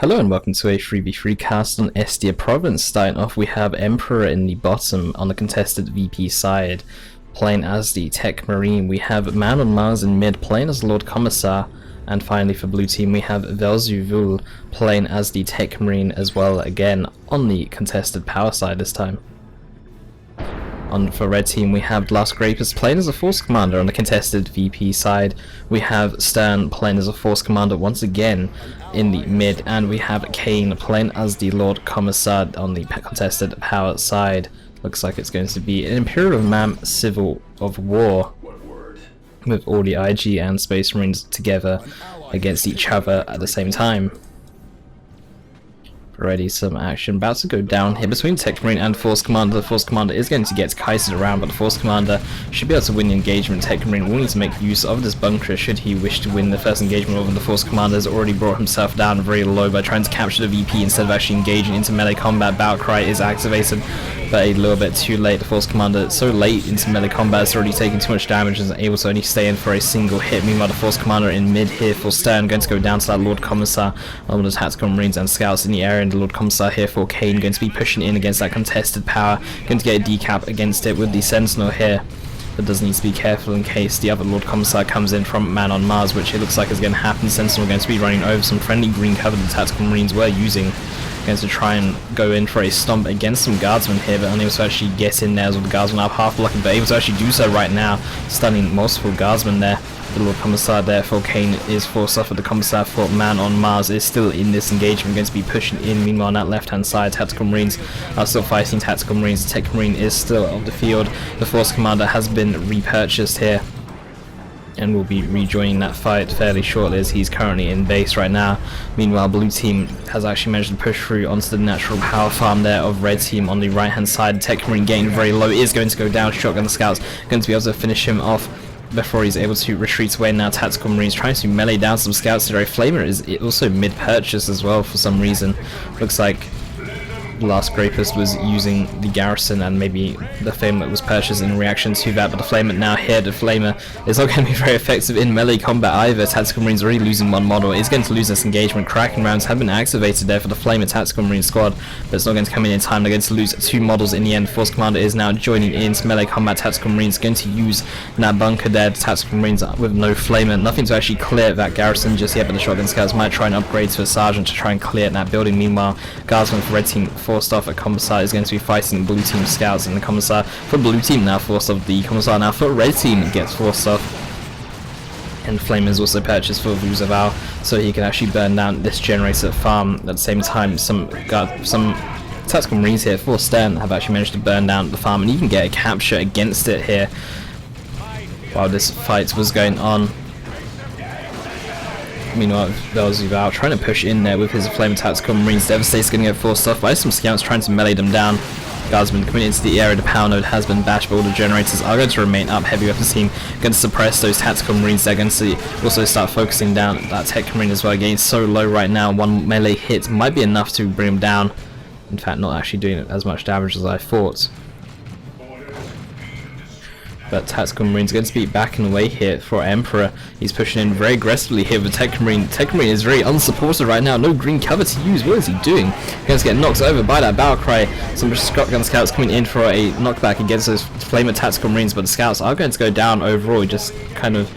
Hello and welcome to a 3v3 cast on Estia Province. Starting off, we have Emperor in the bottom on the contested VP side, playing as the Techmarine. We have manonmars in mid, playing as Lord Commissar. And finally for blue team, we have Velzavul playing as the Techmarine as well, again on the contested power side this time. For red team, we have TheLastGrapist playing as a force commander on the contested VP side. We have Sturnn playing as a force commander once again in the mid, and we have Kain playing as the Lord Commissar on the contested power side. Looks like it's going to be an Imperial of Man civil of war, with all the IG and Space Marines together against each other at the same time. Already some action about to go down here between Techmarine and Force Commander. The Force Commander is going to get kited around, but the Force Commander should be able to win the engagement. Techmarine will need to make use of this bunker should he wish to win the first engagement, over the Force Commander has already brought himself down very low by trying to capture the VP instead of actually engaging into melee combat. Battle Cry is activated, but a little bit too late. The Force Commander so late into melee combat is already taking too much damage and is able to only stay in for a single hit. Meanwhile, the Force Commander in mid here for Sturnn, going to go down to that Lord Commissar, along with the Tactical Marines and Scouts in the area, and the Lord Commissar here for Kain, going to be pushing in against that contested power, going to get a decap against it with the Sentinel here, but does need to be careful in case the other Lord Commissar comes in from manonmars, which it looks like is going to happen. Sentinel going to be running over some friendly green cover the Tactical Marines were using, going to try and go in for a stomp against some guardsmen here, but unable to actually get in there as well. The guardsmen up half blocking, but able to actually do so right now, stunning multiple guardsmen there. The Lord Commissar there for Kain is forced off, but the Commissar for manonmars is still in this engagement, going to be pushing in. Meanwhile, on that left hand side, Tactical Marines are still fighting Tactical Marines. The Techmarine is still off the field. The Force Commander has been repurchased here and will be rejoining that fight fairly shortly, as he's currently in base right now. Meanwhile, blue team has actually managed to push through onto the natural power farm there of red team on the right hand side. Techmarine getting very low is going to go down. Shotgun the Scouts going to be able to finish him off before he's able to retreat away. Now Tactical Marines trying to melee down some Scouts today. Flamer is also mid purchase as well for some reason. Looks like TheLastGrapist was using the garrison and maybe the Flamer was purchased in reaction to that, but the Flamer now here, the Flamer is not going to be very effective in melee combat either. Tactical Marines already losing one model, is going to lose this engagement. Cracking rounds have been activated there for the Flamer Tactical Marine squad, but it's not going to come in time. They're going to lose two models in the end. Force Commander is now joining into melee combat. Tactical Marines going to use that bunker there. The Tactical Marines with no Flamer, nothing to actually clear that garrison just yet, but the Shotgun Scouts might try and upgrade to a Sergeant to try and clear that building. Meanwhile, Guardsmen for red team forced off. A Commissar is going to be fighting blue team Scouts, and the Commissar for blue team now forced off. The Commissar now for red team gets forced off, and Flame is also purchased for Velzavul, so he can actually burn down this generator farm. At the same time, some Tactical Marines here for Sturnn have actually managed to burn down the farm and even get a capture against it here while this fight was going on. Meanwhile, Velzavul trying to push in there with his Flame Tactical Marines. Devastator's going to get forced off by some Scouts trying to melee them down. Guardsmen coming into the area. The power node has been bashed, but all the generators are going to remain up. Heavy weapons team going to suppress those Tactical Marines. They're going to also start focusing down that Tech Marine as well. Getting so low right now, one melee hit might be enough to bring him down. In fact, not actually doing as much damage as I thought. But Tactical Marine's going to be backing away here for Emperor. He's pushing in very aggressively here with Techmarine. Techmarine is very unsupported right now. No green cover to use. What is he doing? Going to get knocked over by that Battle Cry. Some Shotgun Scouts coming in for a knockback against those Flamer Tactical Marines, but the Scouts are going to go down overall. Just kind of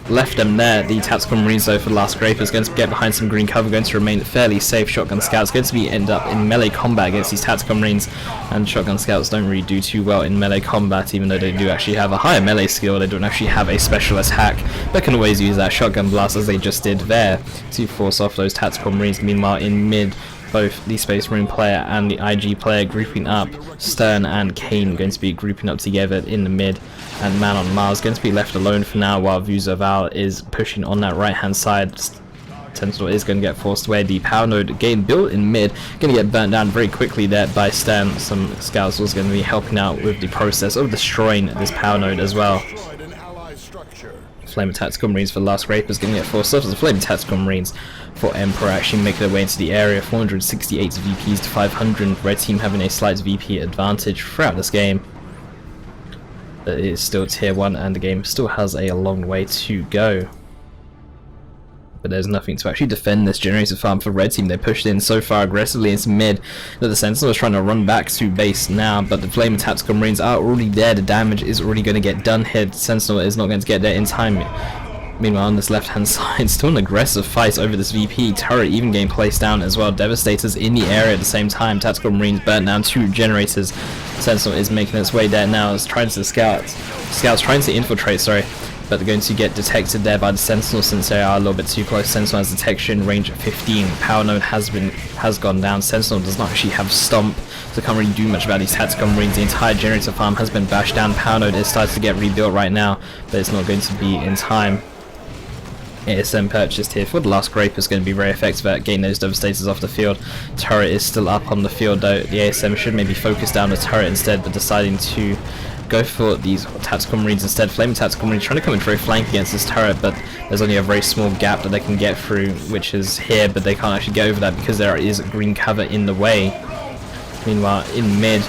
left them there. The Tactical Marines though for TheLastGrapist is going to get behind some green cover, going to remain fairly safe. Shotgun Scouts going to be end up in melee combat against these Tactical Marines, and Shotgun Scouts don't really do too well in melee combat, even though they do actually have a higher melee skill. They don't actually have a specialist hack, but can always use that Shotgun Blast as they just did there to force off those Tactical Marines. Meanwhile in mid, both the Space Marine player and the IG player grouping up. Sturnn and Kain going to be grouping up together in the mid, and manonmars going to be left alone for now while Velzavul is pushing on that right hand side. Sentinel is going to get forced away. The power node again built in mid, going to get burnt down very quickly there by Sturnn. Some Scouts was going to be helping out with the process of destroying this power node as well. Flame Tactical Marines for TheLastGrapist is going to get forced off as the Flame Tactical Marines for Emperor actually make their way into the area. 468 VPs to 500. Red team having a slight VP advantage throughout this game. It is still tier 1 and the game still has a long way to go. But there's nothing to actually defend this generator farm for red team. They pushed in so far aggressively into mid that the Sentinel is trying to run back to base now, but the Flame and Tactical Marines are already there. The damage is already going to get done here. The Sentinel is not going to get there in time. Meanwhile, on this left-hand side, still an aggressive fight over this VP turret, even getting placed down as well. Devastators in the area at the same time. Tactical Marines burnt down 2 generators. Sentinel is making its way there now. It's trying to Scouts trying to infiltrate, sorry. But they're going to get detected there by the Sentinel since they are a little bit too close. Sentinel has detection range 15. Power node has gone down. Sentinel does not actually have stomp, so can't really do much about these tactical marines. The entire generator farm has been bashed down. Power node is starting to get rebuilt right now, but it's not going to be in time. ASM purchased here for TheLastGrapist is going to be very effective at getting those devastators off the field. Turret is still up on the field though. The ASM should maybe focus down the turret instead, but deciding to go for these tactical marines instead. Flaming tactical marines trying to come in for a flank against this turret, but there's only a very small gap that they can get through, which is here, but they can't actually get over that because there is green cover in the way. Meanwhile, in mid,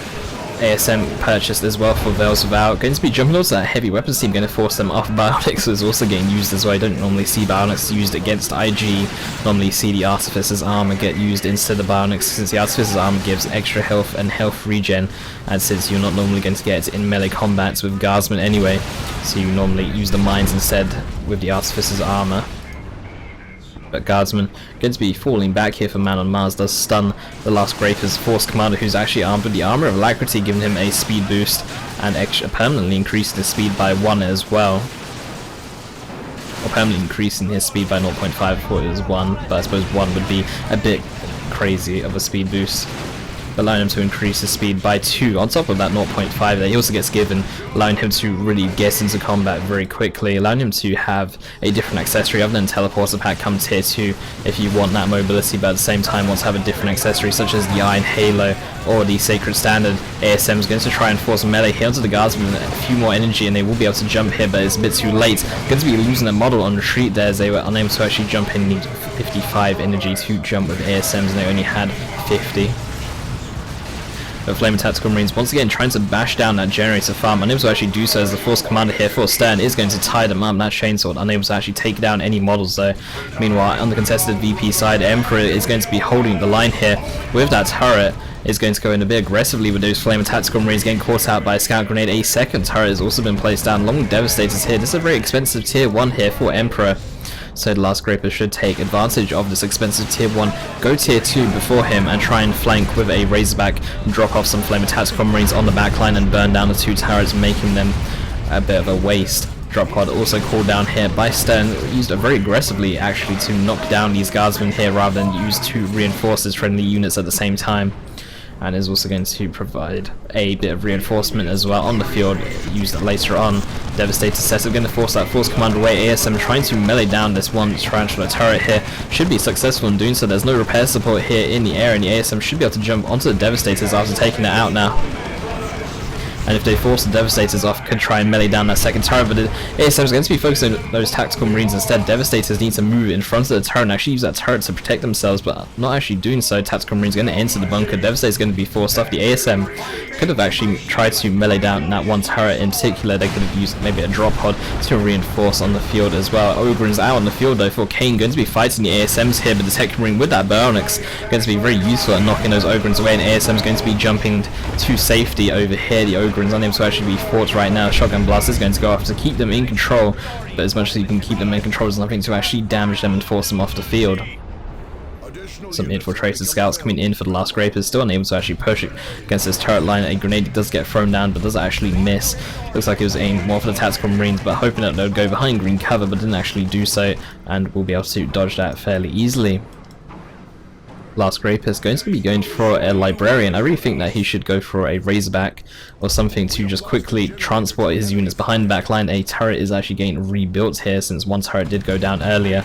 ASM purchased as well for Velzavul. Going to be jumping onto that heavy weapons team, going to force them off. Bionics is also getting used as well. I don't normally see Bionics used against IG. Normally see the Artificer's armor get used instead of Bionics, since the Artificer's armor gives extra health and health regen, and since you're not normally going to get it in melee combats with Guardsmen anyway, so you normally use the mines instead with the Artificer's armor. But Guardsman going to be falling back here for manonmars. Does stun TheLastGrapist Force Commander, who's actually armed with the Armor of Alacrity, giving him a speed boost and extra permanently increasing his speed by 1 as well. Or permanently increasing his speed by 0.5. I thought it was 1, but I suppose 1 would be a bit crazy of a speed boost. Allowing him to increase his speed by 2 on top of that 0.5 that he also gets given, allowing him to really get into combat very quickly, allowing him to have a different accessory other than teleporter pack come tier 2 if you want that mobility, but at the same time want to have a different accessory such as the Iron Halo or the Sacred Standard. ASM is going to try and force melee here onto the Guardsmen, a few more energy and they will be able to jump here, but it's a bit too late. Going to be losing a model on retreat there as they were unable to actually jump in. Need 55 energy to jump with ASMs and they only had 50. But Flaming Tactical Marines once again trying to bash down that generator farm, unable to actually do so as the Force Commander here for Sturnn is going to tie them up. That Chainsword unable to actually take down any models though. Meanwhile, on the contested VP side, Emperor is going to be holding the line here with that turret. Is going to go in a bit aggressively with those Flaming Tactical Marines getting caught out by a Scout Grenade. A second turret has also been placed down along with Devastators here. This is a very expensive tier 1 here for Emperor, so TheLastGrapist should take advantage of this expensive tier 1, go tier 2 before him and try and flank with a Razorback, drop off some Flaming Tactical Marines on the backline and burn down the 2 turrets, making them a bit of a waste. Drop pod also called down here by Sturnn, used very aggressively actually to knock down these Guardsmen here rather than use to reinforce his friendly units at the same time. And is also going to provide a bit of reinforcement as well on the field, used later on. Devastator setup, going to force that Force Commander away. ASM trying to melee down this one Tarantula turret here, should be successful in doing so. There's no repair support here in the air, and the ASM should be able to jump onto the Devastators after taking it out now. And if they force the Devastators off, could try and melee down that second turret, but ASM is going to be focusing on those Tactical Marines instead. Devastators need to move in front of the turret and actually use that turret to protect themselves, but not actually doing so. Tactical Marines going to enter the bunker. Devastator is going to be forced off. The ASM could have actually tried to melee down that one turret in particular. They could have used maybe a drop pod to reinforce on the field as well. Ogren's out on the field though for Kain, going to be fighting the ASMs here, but the Techmarine with that Bionics going to be very useful at knocking those Ogres away, and ASM is going to be jumping to safety over here. The Ogren's unable to actually be fought right now. Shotgun Blast is going to go off to keep them in control, but as much as you can keep them in control, there's nothing to actually damage them and force them off the field. Some infiltrated scouts coming in for TheLastGrapist, still unable to actually push it against this turret line. A grenade does get thrown down, but does actually miss. Looks like it was aimed more for the Tactical Marines, but hoping that they would go behind green cover, but didn't actually do so, and will be able to dodge that fairly easily. TheLastGrapist going to be going for a Librarian. I really think that he should go for a Razorback or something to just quickly transport his units behind the back line. A turret is actually getting rebuilt here since one turret did go down earlier.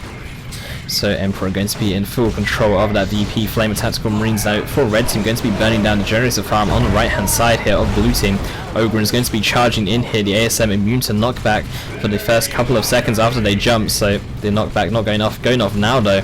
So Emperor going to be in full control of that VP. Flame and Tactical Marines now for red team going to be burning down the generator farm on the right hand side here of blue team. Ogre is going to be charging in here. The ASM immune to knockback for the first couple of seconds after they jump, so the knockback not going off now though.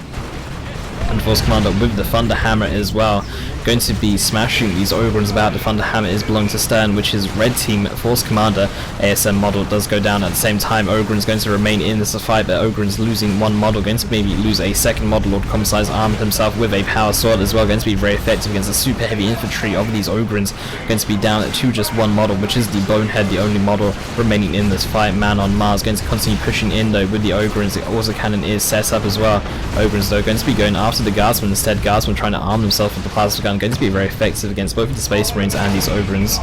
And Force Commander with the Thunder Hammer as well, going to be smashing these Ogrins about. The Thunder Hammer is belonging to Sturnn, which is red team Force Commander. ASM model does go down at the same time. Ogrin's going to remain in this fight, but Ogrin's losing one model, going to maybe lose a second model. Lord Commissar's armed himself with a power sword as well, going to be very effective against the super heavy infantry of these Ogrins. Going to be down to just one model, which is the Bonehead, the only model remaining in this fight. Man on Mars going to continue pushing in though with the Ogrins. The autocannon is set up as well. Ogrins though going to be going after the Guardsmen instead. Guardsmen trying to arm themselves with the plasma gun, going to be very effective against both of the Space Marines and these Ogrins.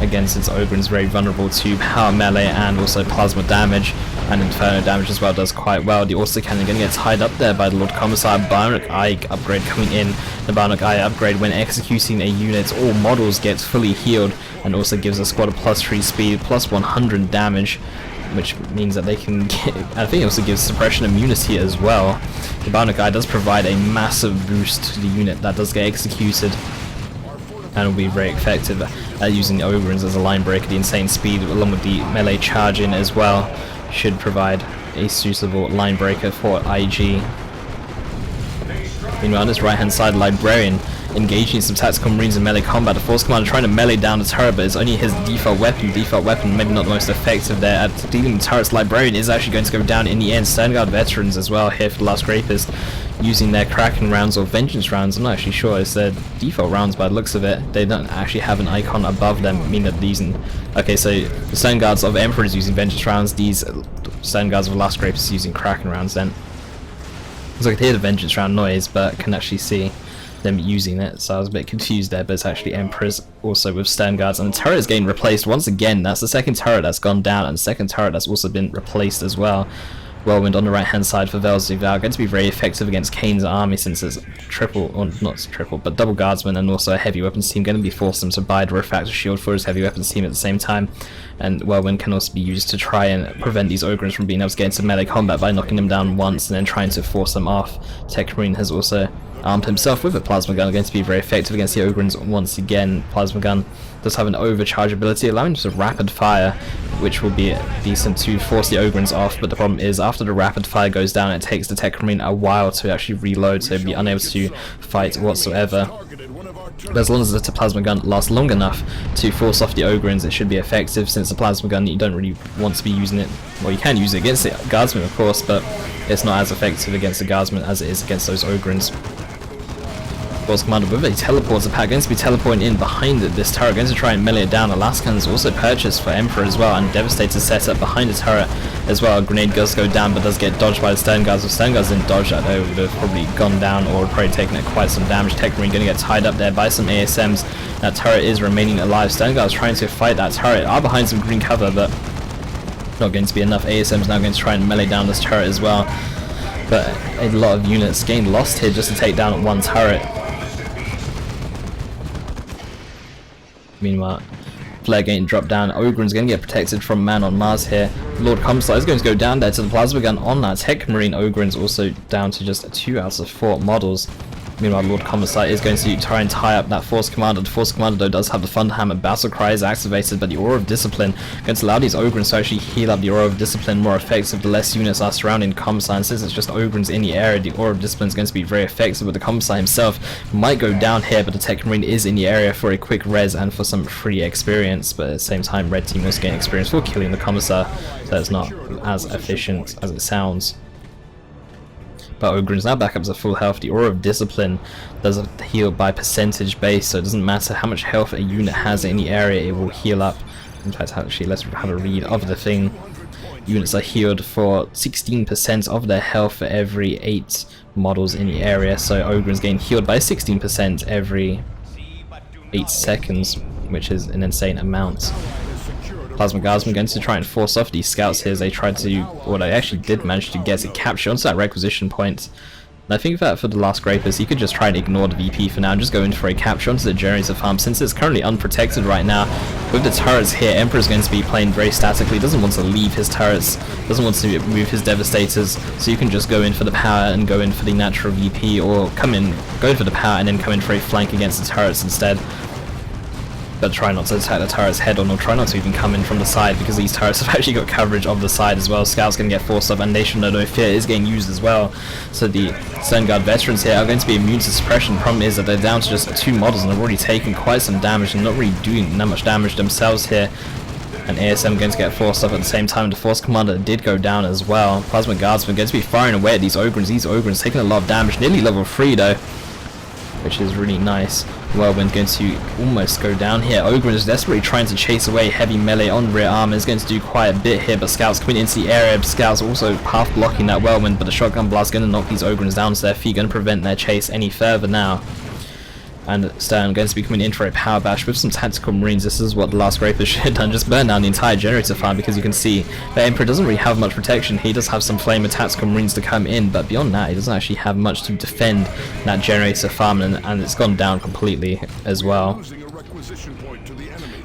Again, since Ogrins very vulnerable to power melee and also plasma damage, and Inferno damage as well does quite well. The autocannon going to get tied up there by the Lord Commissar. Bionic Eye upgrade coming in. The Bionic Eye upgrade, when executing a unit, all models get fully healed, and also gives a squad a +3 speed, +100 damage, which means that they can get, I think it also gives suppression immunity as well. The Bionic Eye does provide a massive boost to the unit that does get executed, and will be very effective at using the Ogrins as a line breaker. The insane speed along with the melee charge in as well should provide a suitable line breaker for IG. Meanwhile, on this right hand side, Librarian engaging some tactical marines in melee combat. The Force Commander trying to melee down the turret, but it's only his default weapon. Maybe not the most effective there at dealing with turrets. Librarian is actually going to go down in the end. Sternguard veterans as well here for TheLastGrapist, using their Kraken rounds or Vengeance rounds. I'm not actually sure, it's their default rounds by the looks of it. They don't actually have an icon above them, meaning that these. Okay, so the Sternguards of Emperor is using Vengeance rounds. These Sternguards of TheLastGrapist using Kraken rounds. Then so I could hear the Vengeance round noise, but can actually see them using it, so I was a bit confused there, but it's actually Emperors also with Sternguards, and the turret is getting replaced once again. That's the second turret that's gone down, and the second turret that's also been replaced as well. Whirlwind on the right hand side for Velzavul, going to be very effective against Kain's army, since it's triple, or not triple, but double guardsmen and also a heavy weapons team. Going to be forcing him to buy the refractor shield for his heavy weapons team at the same time, and Whirlwind can also be used to try and prevent these Ogrins from being able to get into melee combat by knocking them down once and then trying to force them off. Techmarine has also armed himself with a plasma gun, going to be very effective against the Ogrins once again. Plasma gun does have an overcharge ability, allowing just a rapid fire, which will be decent to force the Ogrins off, but the problem is after the rapid fire goes down, it takes the Techmarine a while to actually reload, so be unable to fight whatsoever. But as long as the plasma gun lasts long enough to force off the Ogrins, it should be effective, since the plasma gun, you don't really want to be using it, well, you can use it against the Guardsmen of course, but it's not as effective against the Guardsmen as it is against those Ogrins. Force Commander with a teleporter pack, going to be teleporting in behind this turret, going to try and melee it down. The last cannon is also purchased for Emperor as well, and Devastator set up behind the turret as well. A grenade does go down, but does get dodged by the Sternguards. If Sternguards didn't dodge that, they would have probably gone down or would probably taken quite some damage. Techmarine going to get tied up there by some ASMs. That turret is remaining alive. Sternguards trying to fight that turret, are behind some green cover, but not going to be enough. ASMs now going to try and melee down this turret as well, but a lot of units getting lost here just to take down one turret. Meanwhile, Flare getting dropped down. Ogrin's going to get protected from Man on Mars here. Lord Commissar is going to go down there to the plasma gun on that. Techmarine Ogrin's also down to just 2 out of 4 models. Meanwhile, Lord Commissar is going to try and tie up that Force Commander. The Force Commander though does have the Thunder Hammer. Battle Cry is activated, but the Aura of Discipline going to allow these Ogrins to actually heal up. The Aura of Discipline more effective the less units are surrounding Commissar, and since it's just Ogrins in the area, the Aura of Discipline is going to be very effective, but the Commissar himself might go down here, but the Techmarine is in the area for a quick res and for some free experience, but at the same time Red Team also gain experience for killing the Commissar, so it's not as efficient as it sounds. But Ogrin's now back up to full health. The Aura of Discipline does heal by percentage base, so it doesn't matter how much health a unit has in the area, it will heal up. In fact, actually, let's have a read of the thing. Units are healed for 16% of their health for every 8 models in the area, so Ogrin's getting healed by 16% every 8 seconds, which is an insane amount. Plasma Guardsmen going to try and force off these scouts here as they tried to, or they actually did manage to get a capture onto that requisition point. And I think that for the TheLastGrapist, you could just try and ignore the VP for now and just go in for a capture onto the generator farm, since it's currently unprotected right now. With the turrets here, Emperor's going to be playing very statically, doesn't want to leave his turrets, doesn't want to move his Devastators, so you can just go in for the power and go in for the natural VP, or go in for the power and then come in for a flank against the turrets instead. but try not to attack the turrets head on, or try not to even come in from the side, because these turrets have actually got coverage of the side as well. Scouts going to get forced up, and Nation No Fear is getting used as well. So the Sturnn Guard veterans here are going to be immune to suppression. The problem is that they're down to just 2 models, and they've already taken quite some damage, and not really doing that much damage themselves here. And ASM going to get forced up at the same time. The Force Commander did go down as well. Plasma Guardsmen going to be firing away at these Ogrins. These Ogrins taking a lot of damage, nearly level 3 though, which is really nice. Whirlwind going to almost go down here. Ogrins is desperately trying to chase away heavy melee on rear armor. Is going to do quite a bit here, but Scouts coming into the area. Scouts also half blocking that Whirlwind, but the Shotgun Blast going to knock these Ogrins down to their feet, going to prevent their chase any further now. And Sturnn going to be coming in for a power bash with some tactical marines. This is what the last Grapist should have done, just burn down the entire generator farm, because you can see the Emperor doesn't really have much protection. He does have some flame and tactical marines to come in, but beyond that he doesn't actually have much to defend that generator farm, and it's gone down completely as well.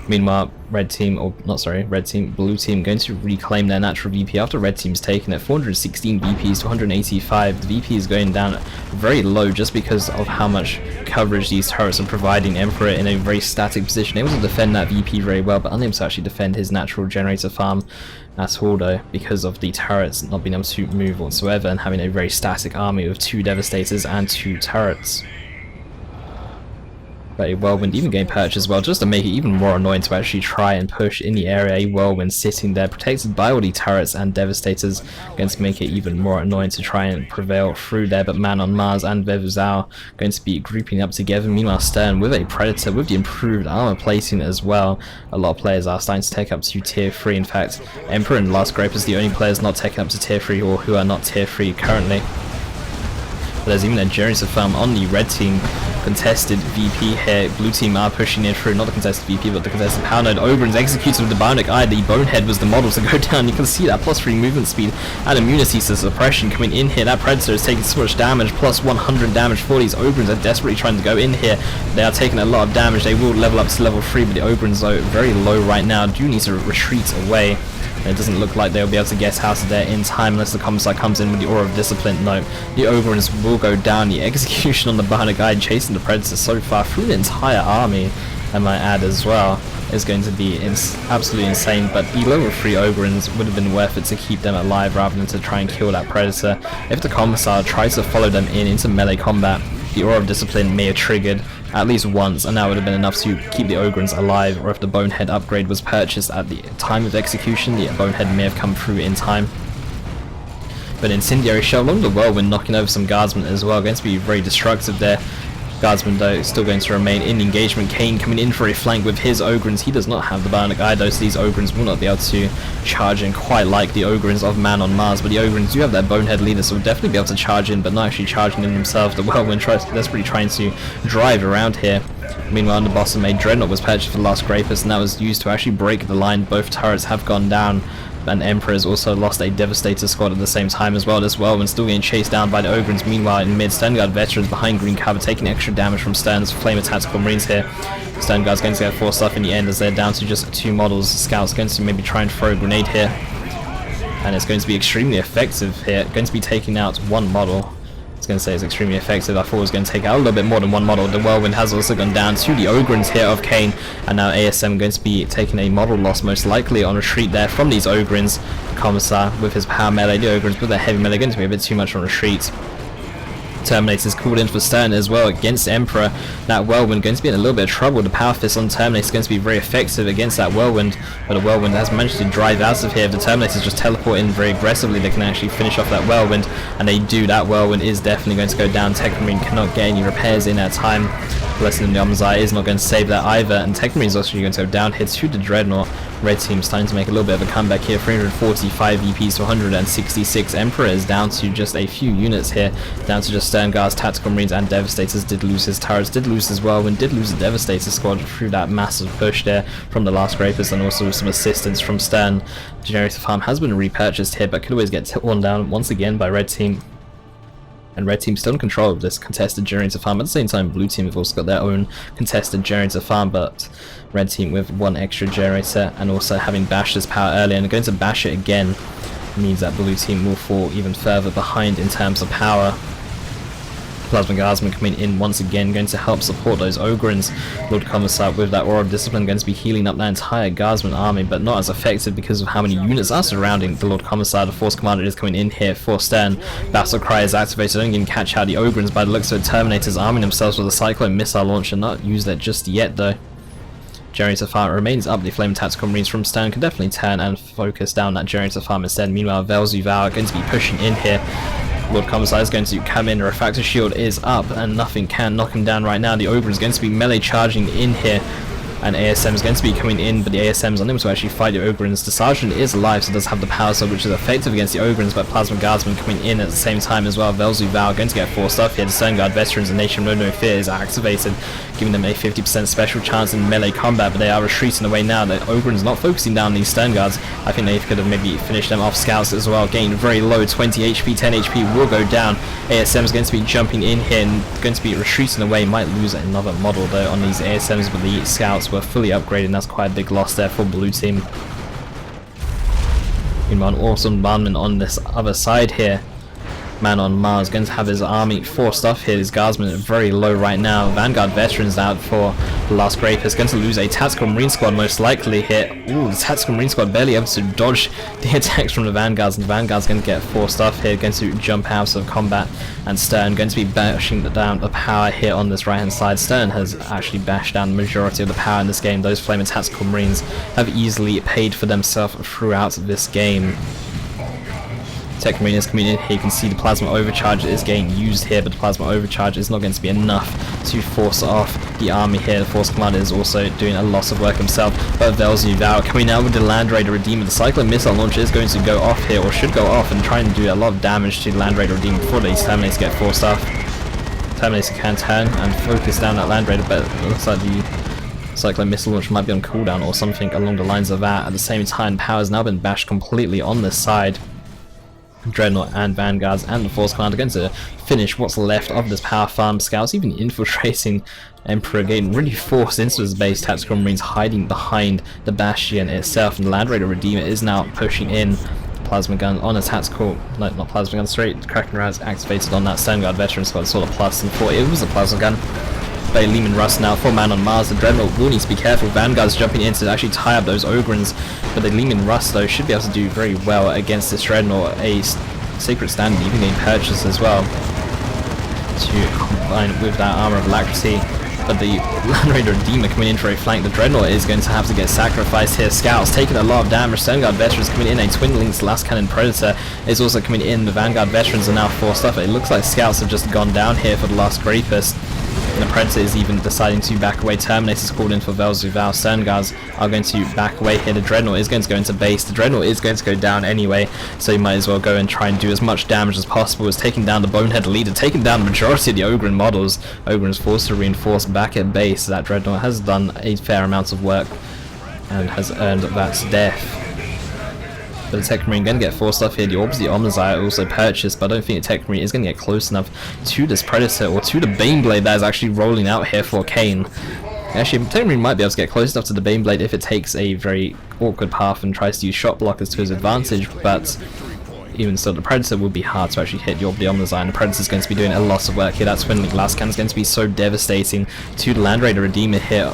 Meanwhile, blue team going to reclaim their natural VP after red team's taken it. 416 VPs to 185. The VP is going down very low just because of how much coverage these turrets are providing. Emperor in a very static position, able to defend that VP very well, but unable to actually defend his natural generator farm at all though, because of the turrets not being able to move whatsoever, and having a very static army with 2 Devastators and 2 turrets. But a Whirlwind even getting purchased as well, just to make it even more annoying to actually try and push in the area. A Whirlwind sitting there protected by all the turrets and Devastators, going to make it even more annoying to try and prevail through there. But manonmars and Velzavul going to be grouping up together. Meanwhile, Sturnn with a Predator with the improved armor plating as well. A lot of players are starting to take up to tier 3. In fact, Emperor and TheLastGrapist are the only players not taking up to tier 3, or who are not tier 3 currently. But there's even a generator farm on the red team contested VP here. Blue team are pushing in through, not the contested VP, but the contested power node. Ogrins executed with the bionic eye. The Bonehead was the model to go down. You can see that +3 movement speed and immunity to suppression coming in here. That Predator is taking so much damage, plus 100 damage for these Ogrins. Are desperately trying to go in here. They are taking a lot of damage. They will level up to level 3, but the Ogrins are very low right now. Do need to retreat away. It doesn't look like they'll be able to get out of there in time unless the Commissar comes in with the Aura of Discipline. No, the Ogrins will go down. The execution on the bionic eye chasing the Predator so far through the entire army, I might add as well, is going to be absolutely insane. But the level 3 Ogrins would have been worth it to keep them alive rather than to try and kill that Predator. If the Commissar tries to follow them into melee combat, the Aura of Discipline may have triggered at least once, and that would have been enough to keep the Ogrins alive. Or if the Bonehead upgrade was purchased at the time of execution, the Bonehead may have come through in time. But Incendiary Shell along the Whirlwind knocking over some Guardsmen as well, going to be very destructive there. Guardsman though still going to remain in the engagement. Kain coming in for a flank with his Ogrins. He does not have the bionic eye though, so these Ogrins will not be able to charge in quite like the Ogrins of manonmars. But the Ogrins do have their Bonehead leader, so will definitely be able to charge in, but not actually charging in themselves. The Whirlwind desperately trying to drive around here. Meanwhile, on the bottom, a Dreadnought was purchased for the TheLastGrapist, and that was used to actually break the line. Both turrets have gone down, and Emperor has also lost a Devastator squad at the same time as well. This Whirlwind still getting chased down by the Ogrins. Meanwhile, in mid, Sturnn Guard veterans behind green cover, taking extra damage from Sturn's flame of tactical marines here. Sturnn Guard's going to get forced off in the end as they're down to just 2 models. Scouts going to maybe try and throw a grenade here, and it's going to be extremely effective here. Going to be taking out 1 model. I was going to say it's extremely effective. I thought it was going to take out a little bit more than 1 model. The Whirlwind has also gone down to the Ogrins here of Kain, and now ASM going to be taking a model loss most likely on retreat there from these Ogrins. The Commissar with his power melee, the Ogrins with their heavy melee going to be a bit too much on retreat. Terminators called in for Sturnn as well against Emperor. That Whirlwind going to be in a little bit of trouble. The Power Fist on Terminator is going to be very effective against that Whirlwind, but the Whirlwind has managed to drive out of here. If the Terminators just teleport in very aggressively, they can actually finish off that Whirlwind, and they do. That Whirlwind is definitely going to go down. Techmarine cannot get any repairs in that time. Blessing the Commissar is not going to save that either, and Techmarine is also going to go down. Hits to the Dreadnought. Red team starting to make a little bit of a comeback here. 345 VPs to 166. Emperor is down to just a few units here, down to just Sturnn Guards, tactical marines, and Devastators. Did lose his turrets, did lose his Whirlwind, did lose the Devastator squad through that massive push there from the TheLastGrapist, and also some assistance from Sturnn. Generator farm has been repurchased here, but could always get torn down once again by red team. And red team still in control of this contested generator farm. At the same time, blue team have also got their own contested generator farm, but red team with 1 extra generator, and also having bashed this power earlier and going to bash it again means that blue team will fall even further behind in terms of power. Plasma Guardsmen coming in once again, going to help support those Ogrins. Lord Commissar with that Aura of Discipline going to be healing up that entire Guardsman army, but not as effective because of how many units are surrounding the Lord Commissar. The Force Commander is coming in here for Sturnn. Battle Cry is activated, don't even catch out the Ogrins by the looks of it. Terminators arming themselves with a Cyclone missile launcher, not used that just yet though. Generator farm remains up. The Flame Tactical Marines from Sturnn can definitely turn and focus down that generator farm instead. Meanwhile, Velzavul are going to be pushing in here. Lord Commissar is going to come in. The Refractor Shield is up and nothing can knock him down right now. The Ogre is going to be melee charging in here. And ASM is going to be coming in, but the ASM is unable to actually fight the Ogrins. The Sergeant is alive, so does have the power sword, which is effective against the Ogrins, but Plasma Guardsmen coming in at the same time as well. Velzavul going to get forced off here. The Stern Guard Veterans and Nation of No Fear is activated, giving them a 50% special chance in melee combat, but they are retreating away now. The Ogrins not focusing down these Stern Guards. I think they could have maybe finished them off. Scouts as well, getting very low, 20 HP, 10 HP will go down. ASM is going to be jumping in here and going to be retreating away. Might lose another model though on these ASMs, but the Scouts were fully upgraded, and that's quite a big loss there for blue team. Meanwhile, an awesome bombardment on this other side here. Man on Mars going to have his army forced off here. His guardsmen are very low right now. Vanguard veterans out for TheLastGrapist. Going to lose a tactical marine squad most likely here. Ooh, the tactical marine squad barely able to dodge the attacks from the vanguards, and the vanguard's going to get forced off here. Going to jump out of combat, and Sturnn going to be bashing down the power here on this right hand side. Sturnn has actually bashed down the majority of the power in this game. Those flaming tactical marines have easily paid for themselves throughout this game. Techmarine is coming in here. You can see the plasma overcharge is getting used here, but the plasma overcharge is not going to be enough to force off the army here. The Force Commander is also doing a lot of work himself, but Velzavul coming out with the Land Raider Redeemer. The Cyclone missile launcher is going to go off here, or should go off, and try and do a lot of damage to the Land Raider Redeemer before these Terminators get forced off. Terminator can turn and focus down that Land Raider, but it looks like the Cyclone missile launcher might be on cooldown or something along the lines of that. At the same time, power has now been bashed completely on this side. Dreadnought and Vanguards and the Force Commander going to finish what's left of this power farm. Scouts even infiltrating Emperor Gate, really forced into his base. Tactical Marines hiding behind the Bastion itself, and the Land Raider Redeemer is now pushing in. Plasma gun on a tactical, no, not plasma gun, straight Kraken Raz activated on that Stern Guard veteran squad. Saw the plus and thought it was a plasma gun. By Lehman Russ now for Man on Mars. The Dreadnought will need to be careful. Vanguard's jumping in to actually tie up those Ogrins, but the Lehman Russ though should be able to do very well against this Dreadnought. A Sacred Standard even getting purchased as well to combine with that Armor of Alacrity. But the Land Raider Redeemer coming in for a flank. The Dreadnought is going to have to get sacrificed here. Scouts taking a lot of damage. Stern Guard veterans coming in. A Twin Links Last Cannon Predator is also coming in. The Vanguard veterans are now forced off. It looks like Scouts have just gone down here for the TheLastGrapist. And the Predator is even deciding to back away. Terminators called in for Velzavul. Stern Guards are going to back away here. The Dreadnought is going to go into base. The Dreadnought is going to go down anyway, so you might as well go and try and do as much damage as possible. As taking down the Bonehead leader, taking down the majority of the Ogrin models. Ogrin is forced to reinforce back at base. That Dreadnought has done a fair amount of work and has earned that death. But the Techmarine going to get forced off here. The Orbs, the Omnizire also purchased, but I don't think the Techmarine is going to get close enough to this Predator or to the Baneblade that is actually rolling out here for Kain. Actually, Techmarine might be able to get close enough to the Baneblade if it takes a very awkward path and tries to use shot blockers to his advantage, but even so, the Predator would be hard to actually hit the Omnizire, and the Predator is going to be doing a lot of work here. That Twin Link Last Cannon is going to be so devastating to the Land Raider Redeemer here.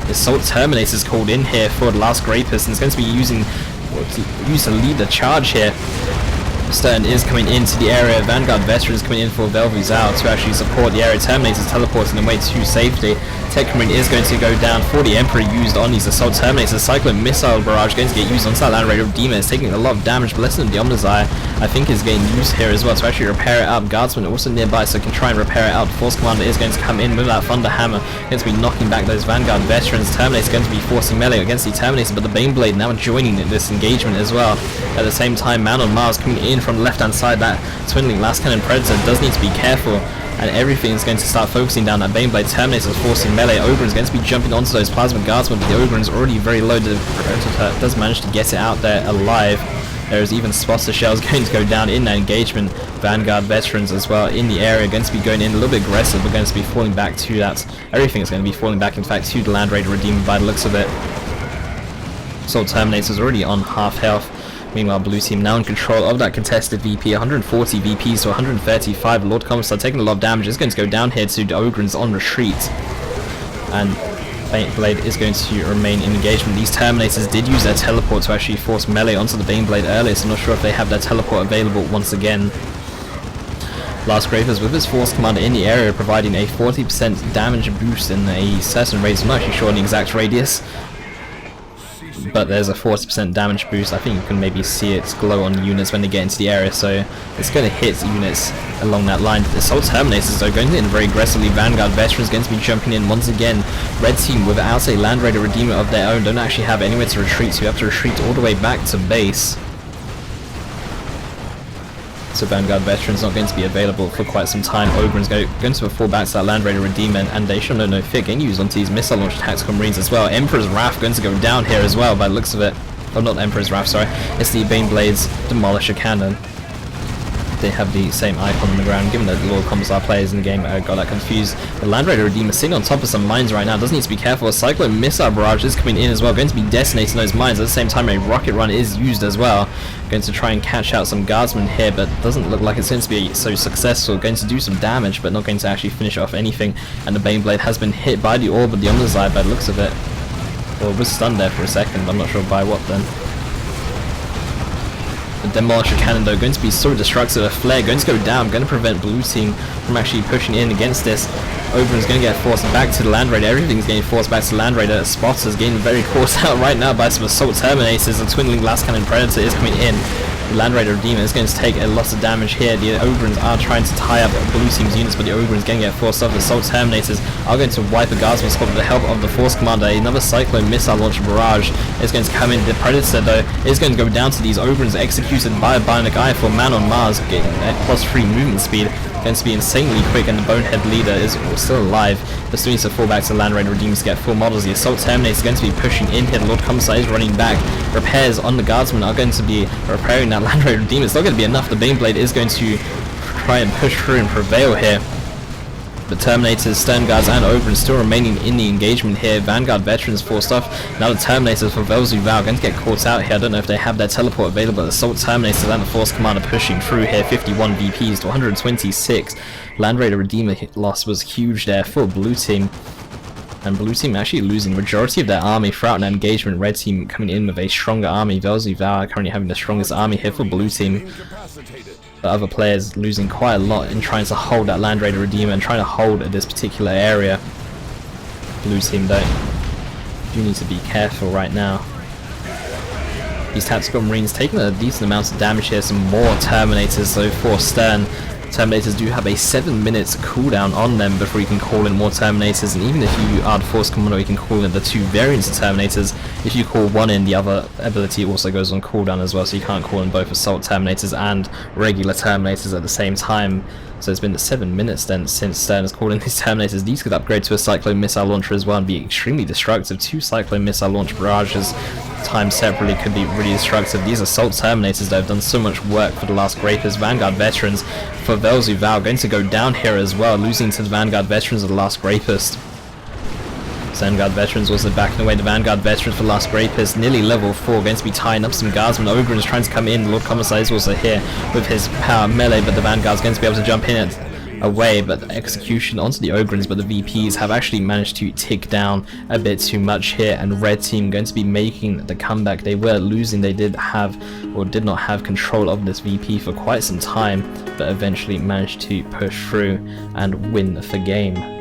The Assault Terminator is called in here for the TheLastGrapist, and it's going to be used to lead the charge here. Sturnn is coming into the area. Vanguard veterans coming in for Velzavul to actually support the area. Terminators teleporting away to safety. Techmarine is going to go down for the Emperor used on these Assault Terminators. Cyclone Missile Barrage going to get used on that Land Raider Redeemer. It's taking a lot of damage, but less than the Omnizire I think is getting used here as well to actually repair it up. Guardsmen are also nearby, so can try and repair it out. The Force Commander is going to come in with that Thunder Hammer. Going to be knocking back those Vanguard veterans. Terminator is going to be forcing melee against the Terminator, but the Baneblade now joining this engagement as well. At the same time, Man on Mars coming in from the left-hand side. That Twin Link Last Cannon Predator does need to be careful, and everything is going to start focusing down that Baneblade. Terminator is forcing melee. Ogre is going to be jumping onto those Plasma Guardsmen, but the Ogre is already very low. The Predator does manage to get it out there alive. There is even spotter shells going to go down in that engagement. Vanguard veterans as well in the area, going to be going in a little bit aggressive. We're going to be falling back to that. Everything is going to be falling back, in fact, to the Land Raider Redeemer by the looks of it. Assault Terminator is already on half health. Meanwhile, blue team now in control of that contested VP, 140 VPs to 135. Lord Commissar taking a lot of damage. Is going to go down here to the Ogrins on retreat. And Baneblade is going to remain in engagement. These Terminators did use their teleport to actually force melee onto the Baneblade earlier, so I'm not sure if they have their teleport available once again. TheLastGrapist with his Force Commander in the area providing a 40% damage boost in a certain radius. I'm not actually sure on the exact radius, but there's a 40% damage boost. I think you can maybe see it glow on units when they get into the area, so it's going to hit units along that line. The Assault Terminators though going in very aggressively. Vanguard Veterans going to be jumping in once again. Red team without a Land Raider Redeemer of their own don't actually have anywhere to retreat, so you have to retreat all the way back to base. So Vanguard Veterans not going to be available for quite some time. Ogrins going to fall back to that Land Raider Redeemer, and they should no fit getting used onto these missile launched tactical marines as well. Emperor's Wrath going to go down here as well by the looks of it. Oh, not Emperor's Wrath, sorry. It's the Baneblade's Demolisher Cannon. They have the same icon on the ground, given that the Lord Commissar players in the game got that confused. The Land Raider Redeemer sitting on top of some mines right now, does need to be careful. A Cyclone Missile Barrage is coming in as well, going to be decimating those mines. At the same time, a Rocket Run is used as well, going to try and catch out some guardsmen here, but doesn't look like it's going to be so successful. Going to do some damage, but not going to actually finish off anything. And the Baneblade has been hit by the orb of the underside by the looks of it. Well, it was stunned there for a second, I'm not sure by what then. The Demolisher Cannon though going to be so destructive. A flare going to go down, going to prevent blue team from actually pushing in against this. Ogrins going to get forced back to the Land Raider. Everything's getting forced back to the Land Raider. Spotter's getting very caught out right now by some Assault Terminators. The Twin-Wing Glass Cannon Predator is coming in. The Land Raider Redeemer is going to take a lot of damage here. The Ogrins are trying to tie up blue team's units, but the Ogrins going to get forced off. The Assault Terminators are going to wipe a Guardsman squad with the help of the Force Commander. Another Cyclone Missile Launcher Barrage is going to come in. The Predator though is going to go down to these Ogrins executed by a Bionic Eye for Man on Mars, getting a +3 movement speed. Going to be insanely quick, and the Bonehead Leader is still alive, but still needs to fall back to the Land Raider Redeemer to get full models. The Assault Terminator is going to be pushing in here. The Lord Commissar is running back. Repairs on the Guardsmen are going to be repairing that Land Raider Redeemer. It's not going to be enough. The Baneblade is going to try and push through and prevail here. But Terminators, Sturnn Guards and Ogrins still remaining in the engagement here. Vanguard Veterans forced off. Now the Terminators for Velzavul going to get caught out here. I don't know if they have their teleport available. Assault Terminators and the Force Commander pushing through here. 51 VPs to 126. Land Raider Redeemer loss was huge there for blue team. And blue team actually losing the majority of their army throughout an engagement. Red team coming in with a stronger army. Velzavul currently having the strongest army here for blue team. The other players losing quite a lot in trying to hold that Land Raider Redeemer and trying to hold this particular area. Blue team though do need to be careful right now. These tactical marines taking a decent amount of damage here. Some more Terminators, so for Sturnn. Terminators do have a 7 minutes cooldown on them before you can call in more Terminators, and even if you are the Force Commander, you can call in the two variants of Terminators. If you call one in, the other ability also goes on cooldown as well, so you can't call in both Assault Terminators and regular Terminators at the same time. So it's been 7 minutes then since Sturnn has called in these Terminators. These could upgrade to a Cyclone Missile Launcher as well and be extremely destructive. 2 Cyclone Missile Launch Barrages timed separately could be really destructive. These Assault Terminators that have done so much work for the TheLastGrapist. Vanguard Veterans for Velzavul going to go down here as well, losing to the Vanguard Veterans of the TheLastGrapist. Vanguard Veterans also backing away. The Vanguard Veterans for TheLastGrapist nearly level 4, going to be tying up some Guardsmen. Ogrins is trying to come in. The Lord Commissar is also here with his power melee, but the Vanguard's going to be able to jump in away, but the execution onto the Ogrins, but the VPs have actually managed to tick down a bit too much here, and red team going to be making the comeback. They were losing. They did not have control of this VP for quite some time, but eventually managed to push through and win the game.